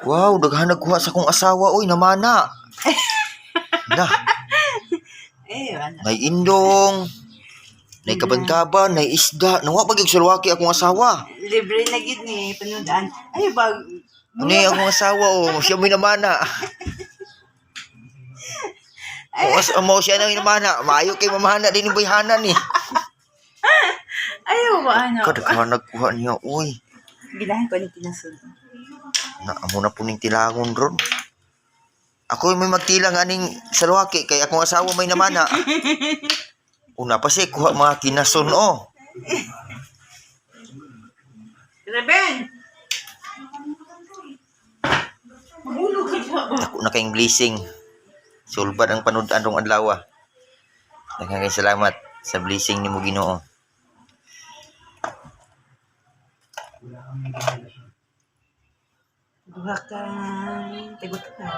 Wow, daghan nagkuha sa kong asawa oy, namana. Na, Wala. may indong, may kaban-kaban, may isda. Nawa pag sulwaki akong asawa. Libre na gid ni panudan. Ay ba Ano akong asawa oh, siya may namana. Mo siya na may namana. Maayo kay mamahana din yung bayhana ni. ayaw ba ano? Kadaghan nagkuha niya oy. Bilahan ko ni tinasun. Na amo na puning tilangon ron. Ako may magtilang aning salwaki kay akong asawa may namana. Una pa siya kuha mga kinason oh. Reben. Mahulog ka siya. Ako na kayong blessing. Sulbad ang panudan rong adlaw. Daghang kay salamat sa blessing nimo Ginoo. Duha ka tagot ka.